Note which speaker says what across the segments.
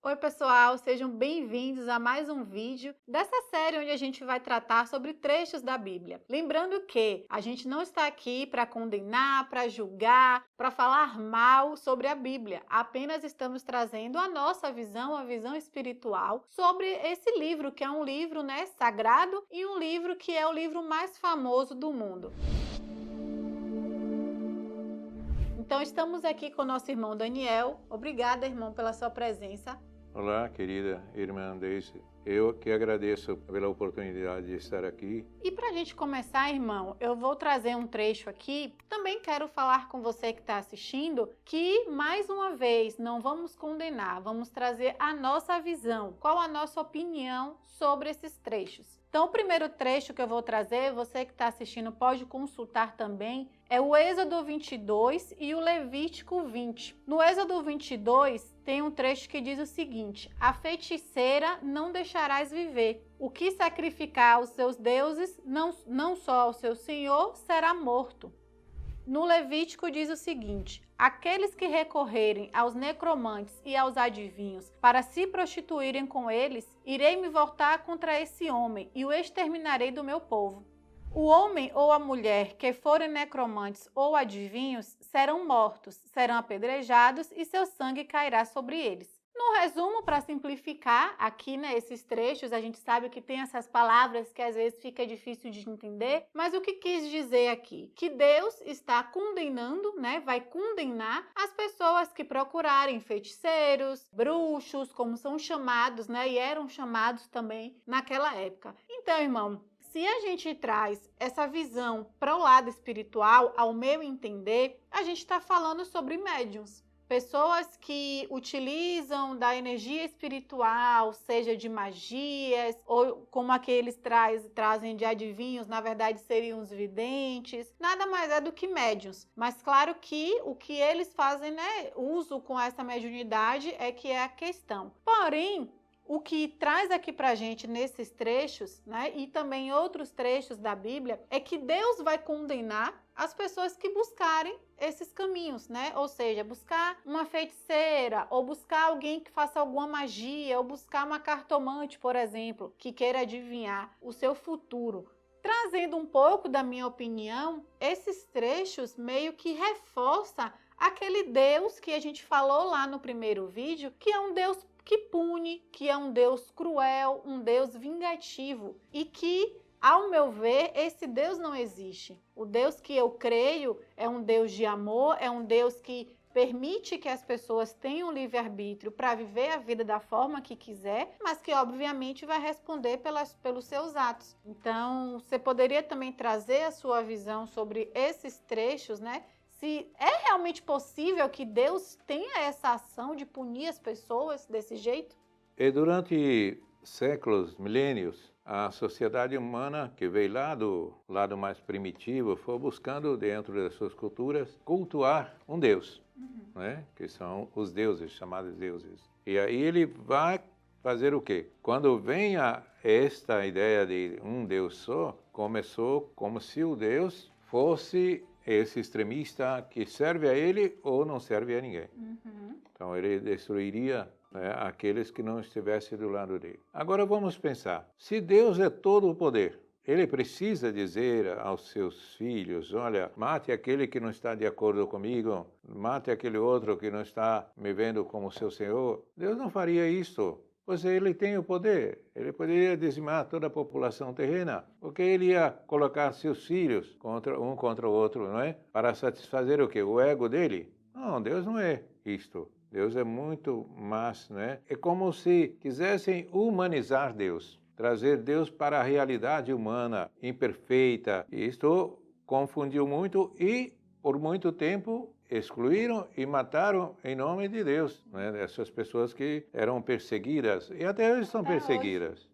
Speaker 1: Oi, pessoal, sejam bem-vindos a mais um vídeo dessa série onde a gente vai tratar sobre trechos da Bíblia. Lembrando que a gente não está aqui para condenar, para julgar, para falar mal sobre a Bíblia, apenas estamos trazendo a nossa visão, a visão espiritual sobre esse livro, que é um livro, sagrado e um livro que é o livro mais famoso do mundo. Então, estamos aqui com o nosso irmão Daniel. Obrigada, irmão, pela sua presença.
Speaker 2: Olá, querida irmã Daisy. Eu que agradeço pela oportunidade de estar aqui.
Speaker 1: E para a gente começar, irmão, eu vou trazer um trecho aqui. Também quero falar com você que está assistindo que, mais uma vez, não vamos condenar, vamos trazer a nossa visão, qual a nossa opinião sobre esses trechos. Então, o primeiro trecho que eu vou trazer, você que está assistindo pode consultar também, é o Êxodo 22 e o Levítico 20. No Êxodo 22, tem um trecho que diz o seguinte: a feiticeira não deixarás viver. O que sacrificar aos seus deuses, não só ao seu senhor, será morto. No Levítico diz o seguinte: aqueles que recorrerem aos necromantes e aos adivinhos para se prostituírem com eles, irei me voltar contra esse homem e o exterminarei do meu povo. O homem ou a mulher que forem necromantes ou adivinhos serão mortos, serão apedrejados e seu sangue cairá sobre eles. No resumo, para simplificar, aqui, esses trechos, a gente sabe que tem essas palavras que às vezes fica difícil de entender, mas o que quis dizer aqui? Que Deus está condenando, vai condenar as pessoas que procurarem feiticeiros, bruxos, como são chamados, e eram chamados também naquela época. Então, irmão, se a gente traz essa visão para o lado espiritual, ao meu entender, a gente está falando sobre médiuns. Pessoas que utilizam da energia espiritual, seja de magias, ou como aqueles trazem de adivinhos, na verdade seriam os videntes, nada mais é do que médiuns. Mas claro que o que eles fazem, uso com essa mediunidade é que é a questão. Porém, o que traz aqui pra gente nesses trechos, e também outros trechos da Bíblia, é que Deus vai condenar as pessoas que buscarem esses caminhos, Ou seja, buscar uma feiticeira, ou buscar alguém que faça alguma magia, ou buscar uma cartomante, por exemplo, que queira adivinhar o seu futuro. Trazendo um pouco da minha opinião, esses trechos meio que reforçam aquele Deus que a gente falou lá no primeiro vídeo, que é um Deus que pune, que é um Deus cruel, um Deus vingativo e que, ao meu ver, esse Deus não existe. O Deus que eu creio é um Deus de amor, é um Deus que permite que as pessoas tenham livre-arbítrio para viver a vida da forma que quiser, mas que obviamente vai responder pelos seus atos. Então, você poderia também trazer a sua visão sobre esses trechos, Se é realmente possível que Deus tenha essa ação de punir as pessoas desse jeito?
Speaker 2: E durante séculos, milênios, a sociedade humana que veio lá do lado mais primitivo foi buscando dentro das suas culturas cultuar um Deus, que são os deuses, chamados deuses. E aí ele vai fazer o quê? Quando vem esta ideia de um Deus só, começou como se o Deus fosse esse extremista que serve a ele ou não serve a ninguém. Então ele destruiria aqueles que não estivessem do lado dele. Agora vamos pensar, se Deus é todo o poder, ele precisa dizer aos seus filhos: olha, mate aquele que não está de acordo comigo, mate aquele outro que não está me vendo como seu Senhor. Deus não faria isso. Pois ele tem o poder, ele poderia dizimar toda a população terrena, porque ele ia colocar seus filhos contra o outro, não é? Para satisfazer o quê? O ego dele? Não, Deus não é isto. Deus é muito mais, né? É como se quisessem humanizar Deus, trazer Deus para a realidade humana, imperfeita. Isto confundiu muito e, por muito tempo, excluíram e mataram em nome de Deus, essas pessoas que eram perseguidas, e até hoje são perseguidas,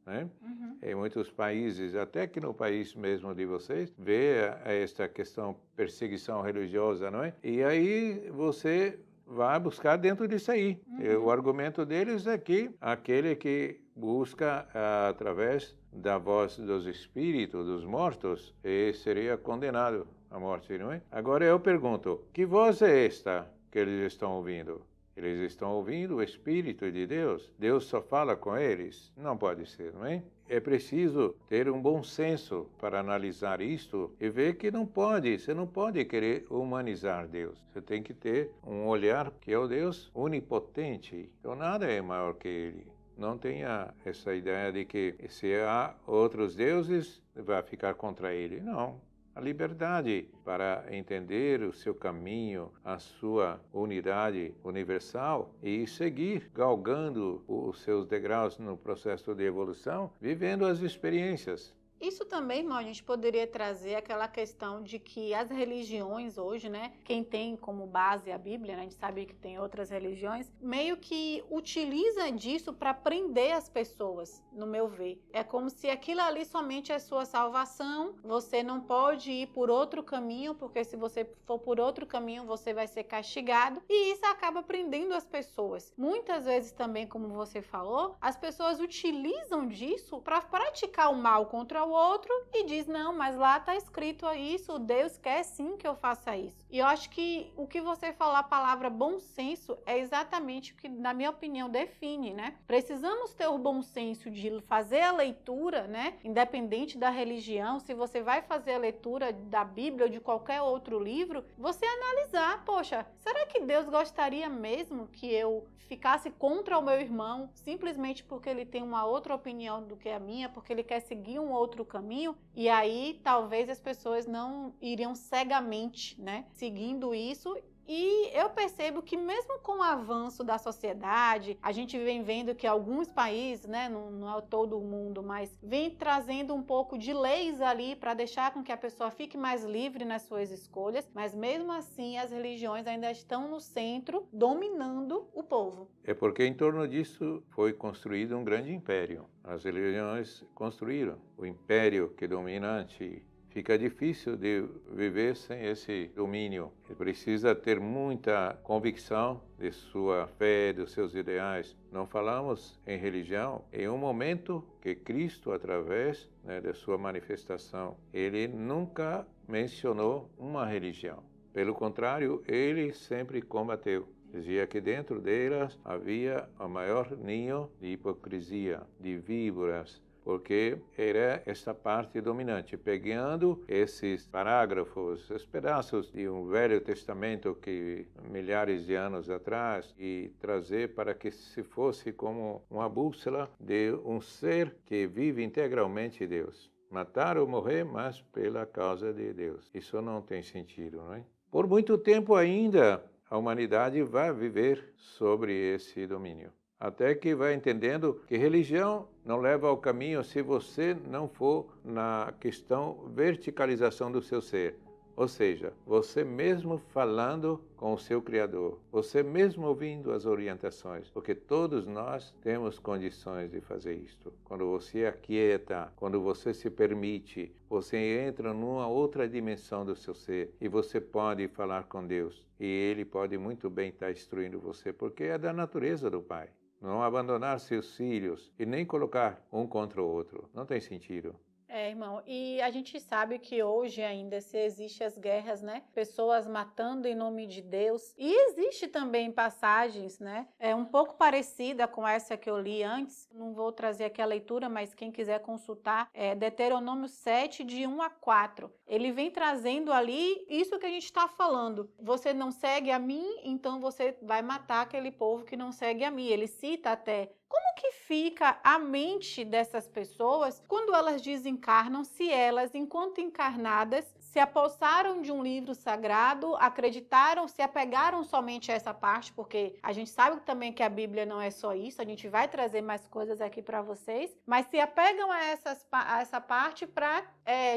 Speaker 2: Em muitos países, até que no país mesmo de vocês, vê esta questão perseguição religiosa, não é? E aí você vai buscar dentro disso aí. O argumento deles é que aquele que busca através da voz dos espíritos, dos mortos, seria condenado à morte, não é? Agora eu pergunto, que voz é esta que eles estão ouvindo? Eles estão ouvindo o Espírito de Deus. Deus só fala com eles? Não pode ser, não é? É preciso ter um bom senso para analisar isto e ver que você não pode querer humanizar Deus. Você tem que ter um olhar que é o Deus onipotente. Então nada é maior que Ele. Não tenha essa ideia de que se há outros deuses, vai ficar contra Ele. Não. A liberdade para entender o seu caminho, a sua unidade universal e seguir galgando os seus degraus no processo de evolução, vivendo as experiências.
Speaker 1: Isso também, irmão, a gente poderia trazer aquela questão de que as religiões hoje, né, quem tem como base a Bíblia, né, a gente sabe que tem outras religiões, meio que utiliza disso para prender as pessoas, no meu ver. É como se aquilo ali somente é sua salvação, você não pode ir por outro caminho, porque se você for por outro caminho, você vai ser castigado, e isso acaba prendendo as pessoas. Muitas vezes também, como você falou, as pessoas utilizam disso para praticar o mal contra o outro e diz, não, mas lá está escrito isso, Deus quer sim que eu faça isso. E eu acho que o que você falou, a palavra bom senso, é exatamente o que, na minha opinião, define, né? Precisamos ter o bom senso de fazer a leitura, né? Independente da religião, se você vai fazer a leitura da Bíblia ou de qualquer outro livro, você analisar, poxa, será que Deus gostaria mesmo que eu ficasse contra o meu irmão simplesmente porque ele tem uma outra opinião do que a minha, porque ele quer seguir um outro caminho? E aí talvez as pessoas não iriam cegamente, né, seguindo isso. E eu percebo que mesmo com o avanço da sociedade, a gente vem vendo que alguns países, né, não é todo o mundo, mas vem trazendo um pouco de leis ali para deixar com que a pessoa fique mais livre nas suas escolhas, mas mesmo assim as religiões ainda estão no centro, dominando o povo.
Speaker 2: É porque em torno disso foi construído um grande império. As religiões construíram o império que é dominante. Fica difícil de viver sem esse domínio. Ele precisa ter muita convicção de sua fé, dos seus ideais. Não falamos em religião em um momento que Cristo, através, né, de sua manifestação, ele nunca mencionou uma religião. Pelo contrário, ele sempre combateu. Dizia que dentro delas havia o maior ninho de hipocrisia, de víboras, porque era esta parte dominante, pegando esses parágrafos, esses pedaços de um Velho Testamento que milhares de anos atrás e trazer para que se fosse como uma bússola de um ser que vive integralmente Deus. Matar ou morrer, mas pela causa de Deus. Isso não tem sentido, não é? Por muito tempo ainda, a humanidade vai viver sobre esse domínio. Até que vai entendendo que religião não leva ao caminho se você não for na questão verticalização do seu ser. Ou seja, você mesmo falando com o seu Criador, você mesmo ouvindo as orientações, porque todos nós temos condições de fazer isto. Quando você aquieta, quando você se permite, você entra numa outra dimensão do seu ser e você pode falar com Deus. E Ele pode muito bem estar instruindo você, porque é da natureza do Pai. Não abandonar seus filhos e nem colocar um contra o outro. Não tem sentido.
Speaker 1: Irmão, e a gente sabe que hoje ainda se existe as guerras, né? Pessoas matando em nome de Deus. E existe também passagens, né? Um pouco parecida com essa que eu li antes. Não vou trazer aqui a leitura, mas quem quiser consultar, Deuteronômio 7, de 1 a 4. Ele vem trazendo ali isso que a gente está falando. Você não segue a mim, então você vai matar aquele povo que não segue a mim. Ele cita até como que fica a mente dessas pessoas quando elas desencarnam, se elas, enquanto encarnadas, se apossaram de um livro sagrado, acreditaram, se apegaram somente a essa parte, porque a gente sabe também que a Bíblia não é só isso, a gente vai trazer mais coisas aqui para vocês, mas se apegam a essa parte para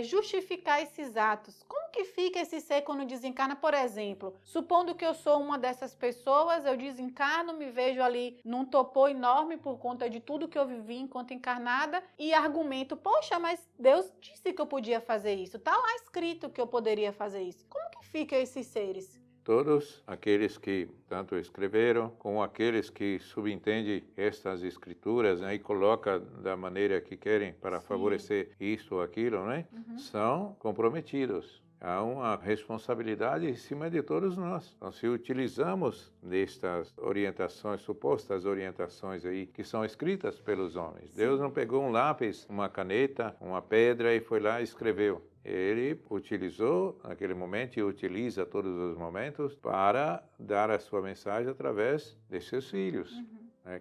Speaker 1: justificar esses atos. Como que fica esse ser quando desencarna, por exemplo? Supondo que eu sou uma dessas pessoas, eu desencarno, me vejo ali num topô enorme por conta de tudo que eu vivi enquanto encarnada e argumento, poxa, mas Deus disse que eu podia fazer isso, tá lá escrito que eu poderia fazer isso. Como que fica esses seres?
Speaker 2: Todos aqueles que tanto escreveram, como aqueles que subentendem estas escrituras, né, e colocam da maneira que querem para favorecer isto ou aquilo, né, são comprometidos. Há uma responsabilidade em cima de todos nós. Então, se utilizamos destas orientações, supostas orientações aí, que são escritas pelos homens. Deus não pegou um lápis, uma caneta, uma pedra e foi lá e escreveu. Ele utilizou naquele momento e utiliza todos os momentos para dar a sua mensagem através de seus filhos,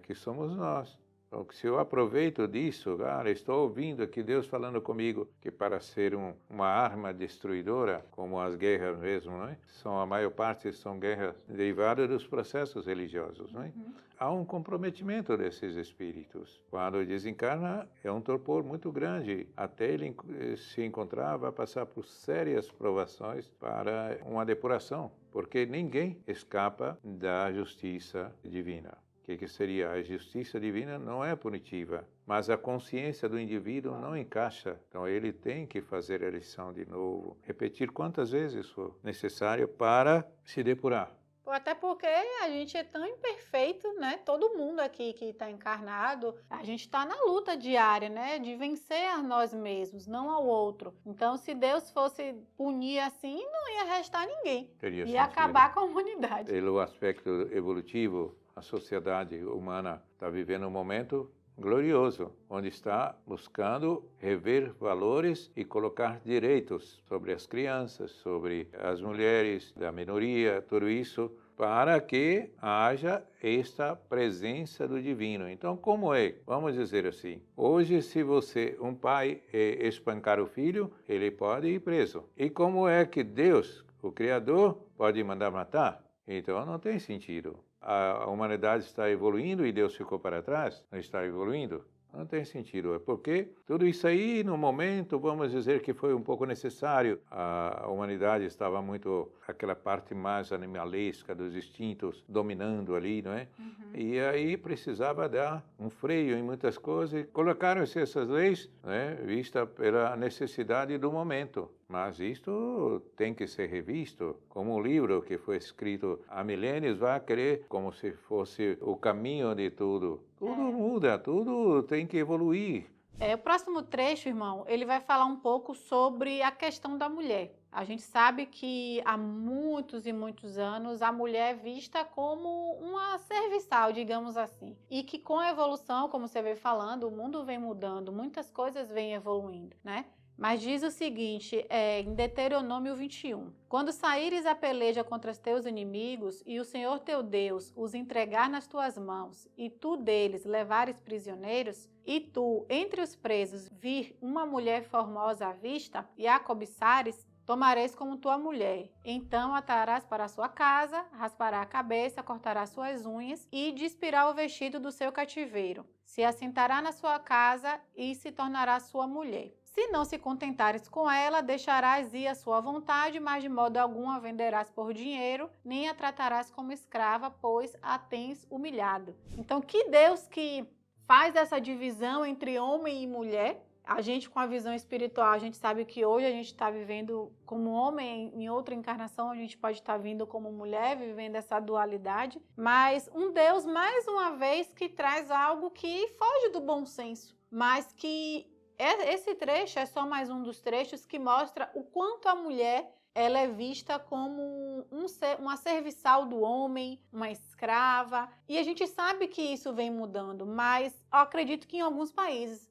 Speaker 2: que somos nós. Então, se eu aproveito disso, cara, estou ouvindo aqui Deus falando comigo que para ser uma arma destruidora, como as guerras mesmo, não é? A maior parte são guerras derivadas dos processos religiosos, não é? Há um comprometimento desses espíritos. Quando desencarna, é um torpor muito grande. Até ele se encontrar, vai passar por sérias provações para uma depuração, porque ninguém escapa da justiça divina. O que seria? A justiça divina não é punitiva, mas a consciência do indivíduo não encaixa. Então ele tem que fazer a lição de novo, repetir quantas vezes for necessário para se depurar.
Speaker 1: Até porque a gente é tão imperfeito, né? Todo mundo aqui que está encarnado, a gente está na luta diária, né? De vencer a nós mesmos, não ao outro. Então, se Deus fosse punir assim, não ia restar ninguém. Ia acabar com a humanidade.
Speaker 2: Pelo aspecto evolutivo, a sociedade humana está vivendo um momento glorioso, onde está buscando rever valores e colocar direitos sobre as crianças, sobre as mulheres, da minoria, tudo isso, para que haja esta presença do divino. Então, como é? Vamos dizer assim, hoje se um pai espancar o filho, ele pode ir preso. E como é que Deus, o Criador, pode mandar matar? Então, não tem sentido. A humanidade está evoluindo e Deus ficou para trás? Não está evoluindo? Não tem sentido. É porque tudo isso aí, no momento, vamos dizer que foi um pouco necessário. A humanidade estava muito, aquela parte mais animalesca dos instintos dominando ali, não é? E aí precisava dar um freio em muitas coisas. E colocaram-se essas leis, né, vista pela necessidade do momento. Mas isto tem que ser revisto. Como um livro que foi escrito há milênios vai querer como se fosse o caminho de tudo. Tudo muda, tudo tem que evoluir.
Speaker 1: O próximo trecho, irmão, ele vai falar um pouco sobre a questão da mulher. A gente sabe que há muitos e muitos anos a mulher é vista como uma serviçal, digamos assim. E que com a evolução, como você veio falando, o mundo vem mudando, muitas coisas vêm evoluindo, né? Mas diz o seguinte, em Deuteronômio 21, quando saíres a peleja contra os teus inimigos e o Senhor teu Deus os entregar nas tuas mãos e tu deles levares prisioneiros, e tu, entre os presos, vir uma mulher formosa à vista e a cobiçares, tomareis como tua mulher. Então atarás para a sua casa, raspará a cabeça, cortará suas unhas e despirá o vestido do seu cativeiro. Se assentará na sua casa e se tornará sua mulher. Se não se contentares com ela, deixarás ir à sua vontade, mas de modo algum a venderás por dinheiro, nem a tratarás como escrava, pois a tens humilhado. Então, que Deus que faz essa divisão entre homem e mulher? A gente, com a visão espiritual, a gente sabe que hoje a gente está vivendo como homem, em outra encarnação a gente pode estar vindo como mulher, vivendo essa dualidade, mas um Deus, mais uma vez, que traz algo que foge do bom senso, mas que esse trecho é só mais um dos trechos que mostra o quanto a mulher ela é vista como uma serviçal do homem, uma escrava. E a gente sabe que isso vem mudando, mas eu acredito que em alguns países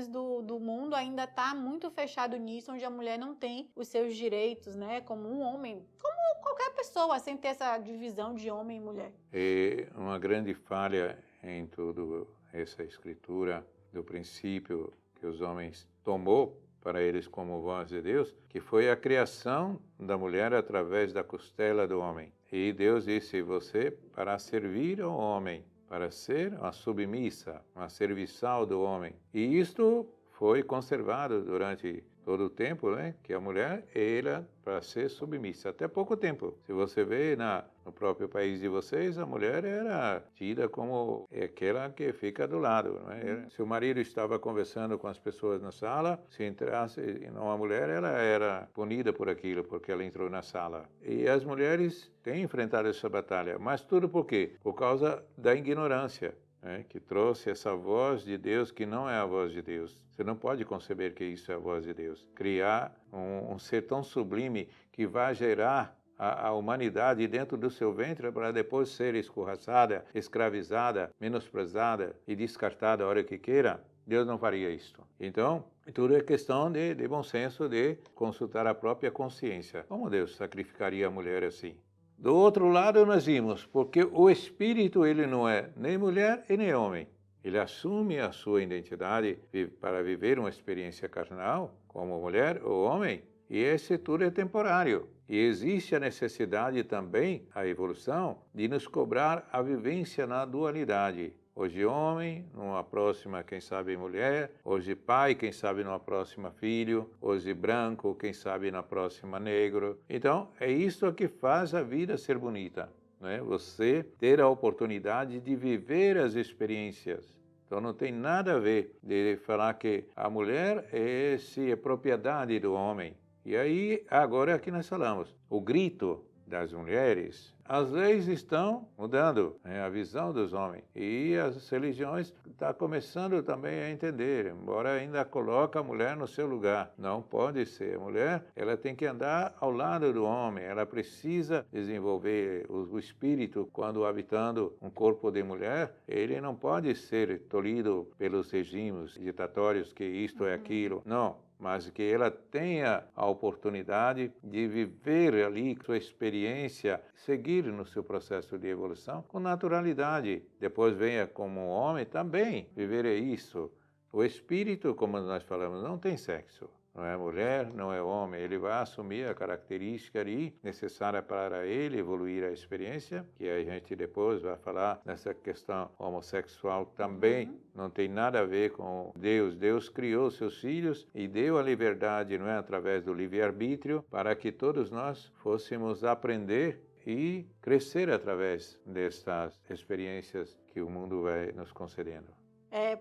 Speaker 1: do mundo ainda está muito fechado nisso, onde a mulher não tem os seus direitos, né, como um homem, como qualquer pessoa, sem ter essa divisão de homem e mulher.
Speaker 2: É uma grande falha em toda essa escritura do princípio que os homens tomou para eles como voz de Deus, que foi a criação da mulher através da costela do homem. E Deus disse, você para servir ao homem, para ser uma submissa, uma serviçal do homem. E isto foi conservado durante todo o tempo, né? Que a mulher, ela, para ser submissa, até pouco tempo. Se você vê no próprio país de vocês, a mulher era tida como aquela que fica do lado, né? Se o marido estava conversando com as pessoas na sala, se entrasse uma mulher, ela era punida por aquilo, porque ela entrou na sala. E as mulheres têm enfrentado essa batalha, mas tudo por quê? Por causa da ignorância. né, que trouxe essa voz de Deus que não é a voz de Deus. Você não pode conceber que isso é a voz de Deus. Criar um ser tão sublime que vai gerar a humanidade dentro do seu ventre para depois ser escorraçada, escravizada, menosprezada e descartada a hora que queira. Deus não faria isto. Então, tudo é questão de bom senso, de consultar a própria consciência. Como Deus sacrificaria a mulher assim? Do outro lado, nós vimos, porque o Espírito ele não é nem mulher e nem homem. Ele assume a sua identidade para viver uma experiência carnal, como mulher ou homem, e esse tudo é temporário. E existe a necessidade também, a evolução, de nos cobrar a vivência na dualidade. Hoje homem, numa próxima, quem sabe, mulher. Hoje pai, quem sabe, numa próxima filho. Hoje branco, quem sabe, na próxima negro. Então, é isso que faz a vida ser bonita, né? Você ter a oportunidade de viver as experiências. Então, não tem nada a ver de falar que a mulher é propriedade do homem. E aí, agora é que nós falamos, o grito das mulheres, as leis estão mudando, né, a visão dos homens. E as religiões estão começando também a entender, embora ainda coloque a mulher no seu lugar. Não pode ser. A mulher, ela tem que andar ao lado do homem, ela precisa desenvolver o espírito quando habitando um corpo de mulher, ele não pode ser tolhido pelos regimes ditatórios que isto é aquilo. Não. Mas que ela tenha a oportunidade de viver ali sua experiência, seguir no seu processo de evolução com naturalidade. Depois venha como homem também viver isso. O espírito, como nós falamos, não tem sexo. Não é mulher, não é homem. Ele vai assumir a característica ali necessária para ele evoluir a experiência, que a gente depois vai falar nessa questão homossexual também. Não tem nada a ver com Deus. Deus criou seus filhos e deu a liberdade, não é, através do livre-arbítrio, para que todos nós fôssemos aprender e crescer através destas experiências que o mundo vai nos concedendo.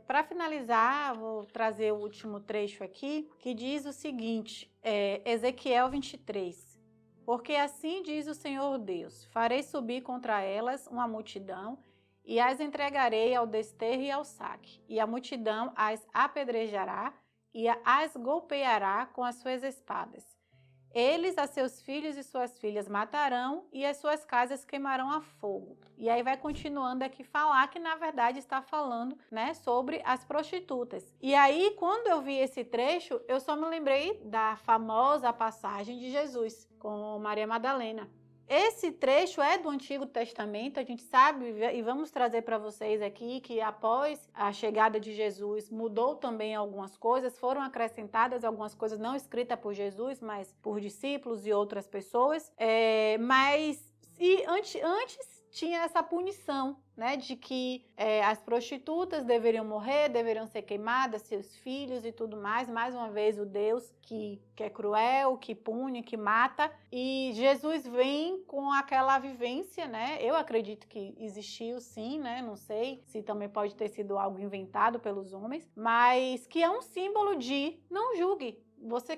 Speaker 1: Para finalizar, vou trazer o último trecho aqui, que diz o seguinte, Ezequiel 23. Porque assim diz o Senhor Deus, farei subir contra elas uma multidão, e as entregarei ao desterro e ao saque, e a multidão as apedrejará, e as golpeará com as suas espadas. Eles a seus filhos e suas filhas matarão e as suas casas queimarão a fogo. E aí vai continuando aqui falar que na verdade está falando, né, sobre as prostitutas. E aí quando eu vi esse trecho, eu só me lembrei da famosa passagem de Jesus com Maria Madalena. Esse trecho é do Antigo Testamento, a gente sabe e vamos trazer para vocês aqui que após a chegada de Jesus mudou também algumas coisas, foram acrescentadas algumas coisas não escritas por Jesus, mas por discípulos e outras pessoas. Antes tinha essa punição, né, de que as prostitutas deveriam morrer, deveriam ser queimadas, seus filhos e tudo mais. Mais uma vez o Deus que é cruel, que pune, que mata. E Jesus vem com aquela vivência, né? Eu acredito que existiu sim, né? Não sei se também pode ter sido algo inventado pelos homens, mas que é um símbolo de não julgue.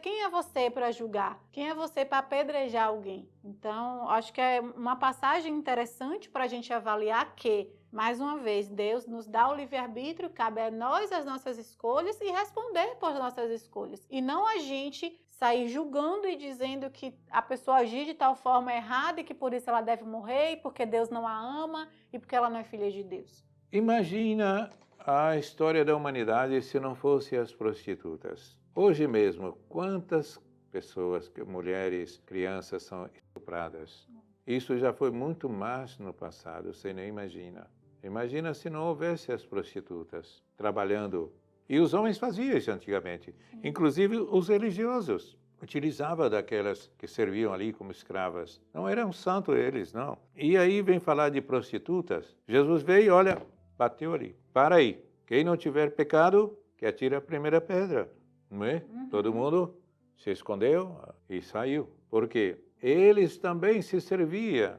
Speaker 1: Quem é você para julgar? Quem é você para apedrejar alguém? Então, acho que é uma passagem interessante para a gente avaliar que, mais uma vez, Deus nos dá o livre-arbítrio, cabe a nós as nossas escolhas e responder por nossas escolhas. E não a gente sair julgando e dizendo que a pessoa agir de tal forma errada e que por isso ela deve morrer, e porque Deus não a ama e porque ela não é filha de Deus.
Speaker 2: Imagina a história da humanidade se não fosse as prostitutas. Hoje mesmo, quantas pessoas, mulheres, crianças são estupradas? Isso já foi muito mais no passado, você nem imagina. Imagina se não houvesse as prostitutas trabalhando. E os homens faziam isso antigamente, inclusive os religiosos. Utilizavam daquelas que serviam ali como escravas. Não eram santos eles, não. E aí vem falar de prostitutas. Jesus veio e olha, bateu ali. Para aí. Quem não tiver pecado, que atire a primeira pedra. Não é? Todo mundo se escondeu e saiu. Por quê? Eles também se serviam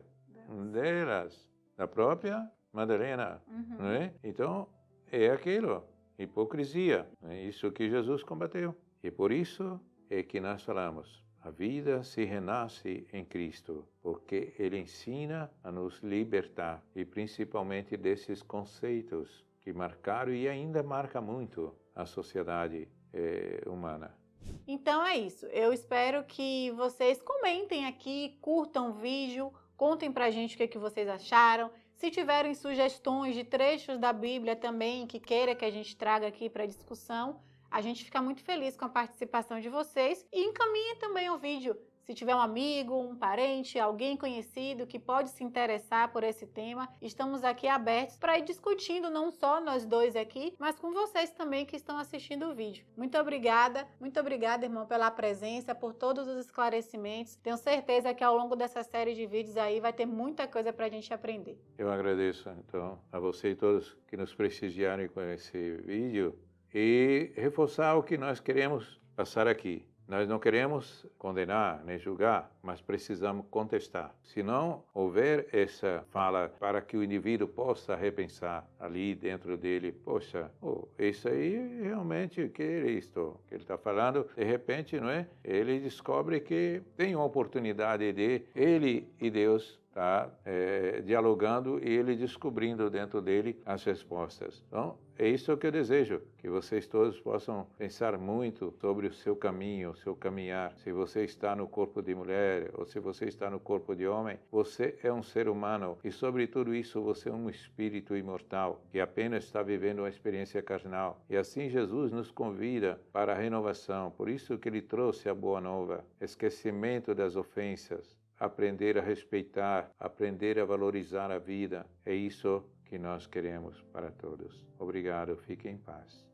Speaker 2: delas, da própria Madalena. Não é? Então, é aquilo, hipocrisia. É isso que Jesus combateu. E por isso é que nós falamos, a vida se renasce em Cristo, porque Ele ensina a nos libertar, e principalmente desses conceitos que marcaram e ainda marca muito a sociedade humana.
Speaker 1: Então é isso. Eu espero que vocês comentem aqui, curtam o vídeo, contem pra gente o que vocês acharam. Se tiverem sugestões de trechos da Bíblia também que queira que a gente traga aqui para discussão, a gente fica muito feliz com a participação de vocês e encaminhe também o vídeo. Se tiver um amigo, um parente, alguém conhecido que pode se interessar por esse tema, estamos aqui abertos para ir discutindo, não só nós dois aqui, mas com vocês também que estão assistindo o vídeo. Muito obrigada, irmão, pela presença, por todos os esclarecimentos. Tenho certeza que ao longo dessa série de vídeos aí vai ter muita coisa para a gente aprender.
Speaker 2: Eu agradeço, então, a você e todos que nos prestigiaram com esse vídeo e reforçar o que nós queremos passar aqui. Nós não queremos condenar nem julgar, mas precisamos contestar. Se não houver essa fala para que o indivíduo possa repensar ali dentro dele, poxa, isso aí realmente, o que é isto que ele está falando? De repente, não é? Ele descobre que tem uma oportunidade de ele e Deus dialogando e ele descobrindo dentro dele as respostas. Então, é isso que eu desejo, que vocês todos possam pensar muito sobre o seu caminho, o seu caminhar. Se você está no corpo de mulher ou se você está no corpo de homem, você é um ser humano e sobre tudo isso você é um espírito imortal que apenas está vivendo uma experiência carnal. E assim Jesus nos convida para a renovação. Por isso que ele trouxe a boa nova, esquecimento das ofensas, aprender a respeitar, aprender a valorizar a vida. É isso que nós queremos para todos. Obrigado, fiquem em paz.